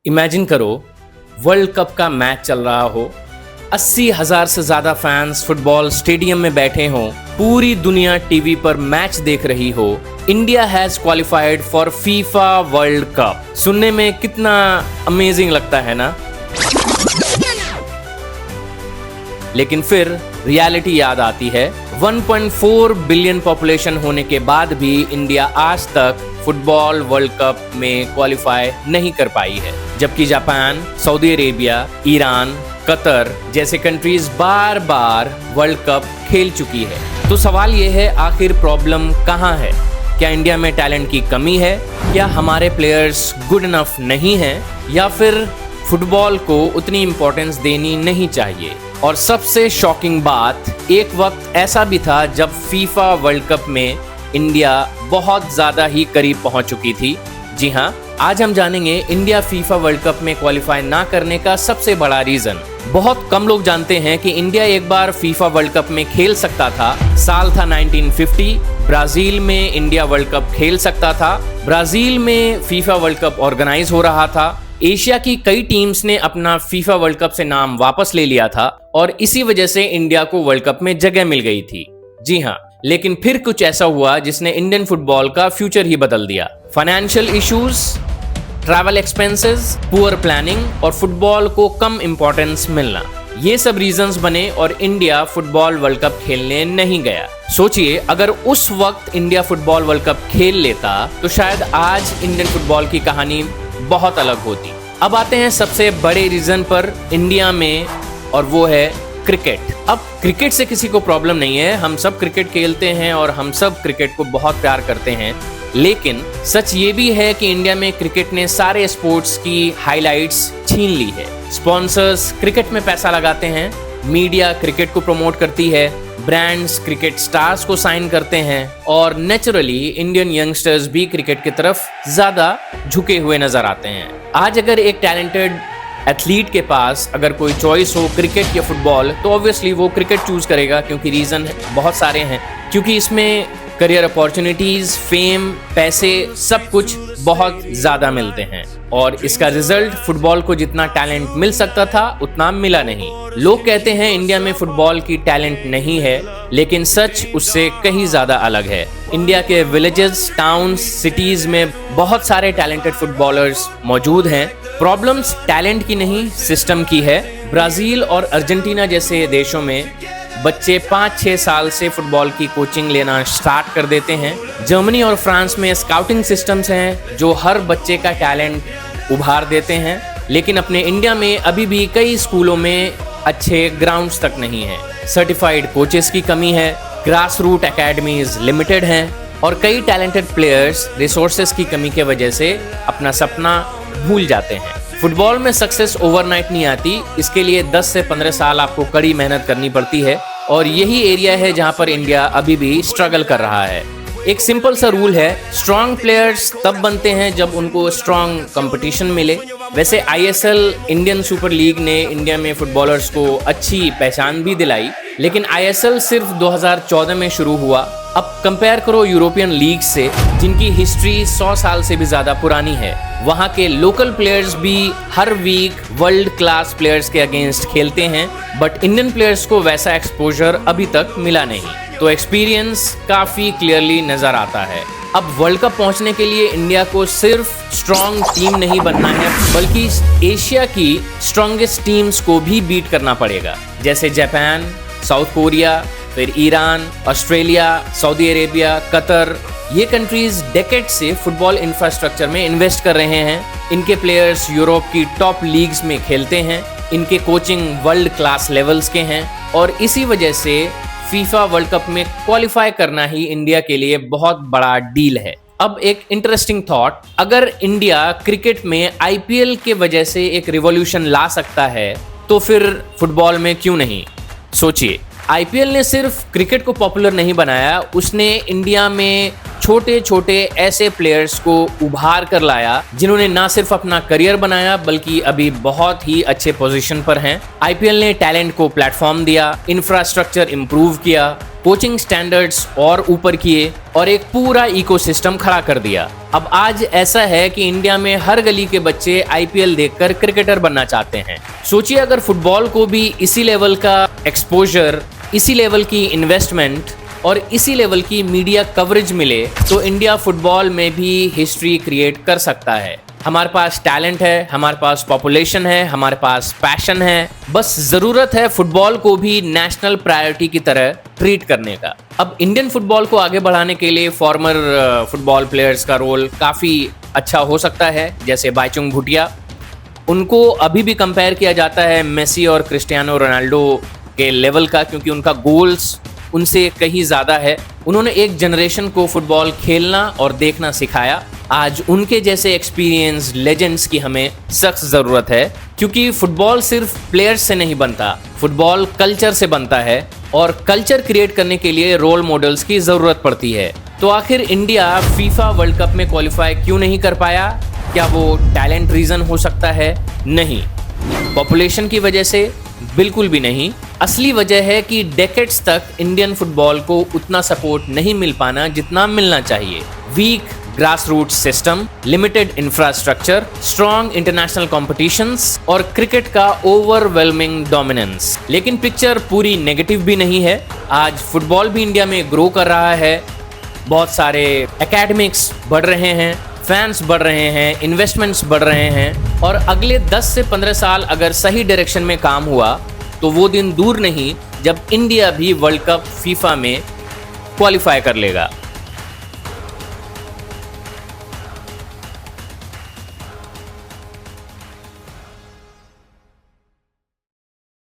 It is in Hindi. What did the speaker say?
इमेजिन करो, वर्ल्ड कप का मैच चल रहा हो, 80,000 से ज्यादा फैंस फुटबॉल स्टेडियम में बैठे हों, पूरी दुनिया टीवी पर मैच देख रही हो। India has qualified for FIFA world cup. सुनने में कितना अमेजिंग लगता है ना। लेकिन फिर रियलिटी याद आती है। 1.4 बिलियन पॉपुलेशन होने के बाद भी इंडिया आज तक फुटबॉल वर्ल्ड कप में क्वालिफाई नहीं कर पाई है, जबकि Japan, Saudi Arabia, Iran, Qatar जैसे कंट्रीज बार बार वर्ल्ड कप खेल चुकी है। तो सवाल यह है, आखिर प्रॉब्लम कहाँ है? क्या इंडिया में टैलेंट की कमी है? क्या हमारे प्लेयर्स गुड इनफ नहीं हैं? या फिर फुटबॉल को उतनी इम्पोर्टेंस देनी नहीं चाहिए? और सबसे शॉकिंग बात, एक वक्त ऐसा भी था जब फीफा वर्ल्ड कप में इंडिया बहुत ज़्यादा ही करीब पहुंच चुकी थी। जी हाँ, आज हम जानेंगे इंडिया फीफा वर्ल्ड कप में क्वालिफाई ना करने का सबसे बड़ा रीज़न। बहुत कम लोग जानते हैं कि इंडिया एक बार फीफा वर्ल्ड कप में खेल सकता था। साल था 1950, ब्राज़ील में इंडिया वर्ल्ड कप खेल सकता था। ब्राज़ील में फीफा वर्ल्ड कप ऑर्गेनाइज हो रहा था। एशिया की कई टीम्स ने अपना फीफा वर्ल्ड कप से नाम वापस ले लिया था और इसी वजह से इंडिया को वर्ल्ड कप में जगह मिल गई थी। जी हाँ, लेकिन फिर कुछ ऐसा हुआ जिसने इंडियन फुटबॉल का फ्यूचर ही बदल दिया। Financial issues, travel expenses, poor planning और फुटबॉल को कम इंपॉर्टेंस मिलना, ये सब रीजंस बने और इंडिया फुटबॉल वर्ल्ड कप खेलने नहीं गया। सोचिए, अगर उस वक्त इंडिया फुटबॉल वर्ल्ड कप खेल लेता तो शायद आज इंडियन फुटबॉल की कहानी बहुत अलग होती। अब आते हैं सबसे बड़े रीजन पर इंडिया में, और वो है क्रिकेट। अब क्रिकेट से किसी को प्रॉब्लम नहीं है, हम सब क्रिकेट खेलते हैं और हम सब क्रिकेट को बहुत प्यार करते हैं। लेकिन सच ये भी है कि इंडिया में क्रिकेट ने सारे स्पोर्ट्स की हाइलाइट्स छीन ली है। स्पॉन्सर्स क्रिकेट में पैसा लगाते हैं, मीडिया क्रिकेट को प्रमोट करती है, ब्रांड्स क्रिकेट स्टार्स को साइन करते हैं और नेचुरली इंडियन यंगस्टर्स भी क्रिकेट की तरफ ज्यादा झुके हुए नजर आते हैं। आज अगर एक टैलेंटेड एथलीट के पास अगर कोई चॉइस हो क्रिकेट या फुटबॉल, तो ऑब्वियसली वो क्रिकेट चूज करेगा, क्योंकि रीजन बहुत सारे हैं। क्योंकि इसमें करियर अपॉर्चुनिटीज, फेम, पैसे, सब कुछ बहुत ज़्यादा मिलते हैं और इसका रिजल्ट फुटबॉल को जितना टैलेंट मिल सकता था उतना मिला नहीं। लोग कहते हैं इंडिया में फुटबॉल की टैलेंट नहीं है, लेकिन सच उससे कहीं ज़्यादा अलग है। इंडिया के विलेजेस, टाउन्स, सिटीज़ में बहुत सारे टैलेंटेड फुटबॉलर्स मौजूद हैं। प्रॉब्लम्स टैलेंट की नहीं, सिस्टम की है। ब्राज़ील और अर्जेंटीना जैसे देशों में बच्चे 5-6 साल से फुटबॉल की कोचिंग लेना स्टार्ट कर देते हैं। जर्मनी और फ्रांस में स्काउटिंग सिस्टम्स हैं जो हर बच्चे का टैलेंट उभार देते हैं। लेकिन अपने इंडिया में अभी भी कई स्कूलों में अच्छे ग्राउंड्स तक नहीं है, सर्टिफाइड कोचेस की कमी है, ग्रास रूट एकेडमीज लिमिटेड हैं और कई टैलेंटेड प्लेयर्स रिसोर्सेज की कमी के वजह से अपना सपना भूल जाते हैं। फुटबॉल में सक्सेस ओवरनाइट नहीं आती, इसके लिए 10 से 15 साल आपको कड़ी मेहनत करनी पड़ती है और यही एरिया है जहां पर इंडिया अभी भी स्ट्रगल कर रहा है। एक सिंपल सा रूल है, स्ट्रॉन्ग प्लेयर्स तब बनते हैं जब उनको स्ट्रॉन्ग कंपटीशन मिले। वैसे आईएसएल, इंडियन सुपर लीग ने इंडिया में फुटबॉलर्स को अच्छी पहचान भी दिलाई, लेकिन आईएसएल सिर्फ 2014 में शुरू हुआ। अब कंपेयर करो यूरोपियन लीग से, जिनकी हिस्ट्री 100 साल से भी ज़्यादा पुरानी है। वहाँ के लोकल प्लेयर्स भी हर वीक वर्ल्ड क्लास प्लेयर्स के अगेंस्ट खेलते हैं, बट इंडियन प्लेयर्स को वैसा एक्सपोजर अभी तक मिला नहीं। तो एक्सपीरियंस काफ़ी क्लियरली नज़र आता है। अब वर्ल्ड कप पहुंचने के लिए इंडिया को सिर्फ स्ट्रॉन्ग टीम नहीं बनना है, बल्कि एशिया की स्ट्रॉन्गेस्ट टीम्स को भी बीट करना पड़ेगा, जैसे जापान, साउथ कोरिया, फिर Iran, Australia, Saudi Arabia, Qatar. ये कंट्रीज डेकेड से फुटबॉल इंफ्रास्ट्रक्चर में इन्वेस्ट कर रहे हैं। इनके प्लेयर्स यूरोप की टॉप लीग्स में खेलते हैं, इनके कोचिंग वर्ल्ड क्लास लेवल्स के हैं और इसी वजह से फीफा वर्ल्ड कप में क्वालिफाई करना ही इंडिया के लिए बहुत बड़ा डील है। अब एक इंटरेस्टिंग थॉट, अगर इंडिया क्रिकेट में आईपीएल के वजह से एक रिवॉल्यूशन ला सकता है, तो फिर फुटबॉल में क्यों नहीं? सोचिए, आईपीएल ने सिर्फ क्रिकेट को पॉपुलर नहीं बनाया, उसने इंडिया में छोटे छोटे ऐसे प्लेयर्स को उभार कर लाया जिन्होंने ना सिर्फ अपना करियर बनाया बल्कि अभी बहुत ही अच्छे पोजीशन पर हैं। आईपीएल ने टैलेंट को प्लेटफॉर्म दिया, इंफ्रास्ट्रक्चर इंप्रूव किया कोचिंग स्टैंडर्ड्स और ऊपर किए और एक पूरा इकोसिस्टम खड़ा कर दिया। अब आज ऐसा है कि इंडिया में हर गली के बच्चे आईपीएल देखकर क्रिकेटर बनना चाहते हैं। सोचिए अगर फुटबॉल को भी इसी लेवल का एक्सपोजर, इसी लेवल की इन्वेस्टमेंट और इसी लेवल की मीडिया कवरेज मिले तो इंडिया फुटबॉल में भी हिस्ट्री क्रिएट कर सकता है। हमारे पास टैलेंट है, हमारे पास पॉपुलेशन है, हमारे पास पैशन है, बस ज़रूरत है फुटबॉल को भी नेशनल प्रायोरिटी की तरह ट्रीट करने का। अब इंडियन फुटबॉल को आगे बढ़ाने के लिए फॉर्मर फुटबॉल प्लेयर्स का रोल काफ़ी अच्छा हो सकता है, जैसे बाईचुंग भूटिया। उनको अभी भी कंपेयर किया जाता है मेसी और क्रिस्टियानो रोनाल्डो के लेवल का, क्योंकि उनका गोल्स उनसे कहीं ज़्यादा है। उन्होंने एक जनरेशन को फुटबॉल खेलना और देखना सिखाया। आज उनके जैसे एक्सपीरियंस लेजेंड्स की हमें सख्त ज़रूरत है, क्योंकि फुटबॉल सिर्फ प्लेयर्स से नहीं बनता, फुटबॉल कल्चर से बनता है और कल्चर क्रिएट करने के लिए रोल मॉडल्स की ज़रूरत पड़ती है। तो आखिर इंडिया फीफा वर्ल्ड कप में क्वालिफाई क्यों नहीं कर पाया? क्या वो टैलेंट रीज़न हो सकता है? नहीं। पॉपुलेशन की वजह से? बिल्कुल भी नहीं। असली वजह है कि डेकेड्स तक इंडियन फुटबॉल को उतना सपोर्ट नहीं मिल पाना जितना मिलना चाहिए। Weak grass root system, limited infrastructure, strong international competitions और क्रिकेट का ओवरवेलमिंग डोमिनेंस। लेकिन पिक्चर पूरी नेगेटिव भी नहीं है। आज फुटबॉल भी इंडिया में ग्रो कर रहा है, बहुत सारे एकेडमिक्स बढ़ रहे हैं, फैंस बढ़ रहे हैं, इन्वेस्टमेंट्स बढ़ रहे हैं और अगले 10 से 15 साल अगर सही डायरेक्शन में काम हुआ तो वो दिन दूर नहीं जब इंडिया भी वर्ल्ड कप फीफा में क्वालिफाई कर लेगा।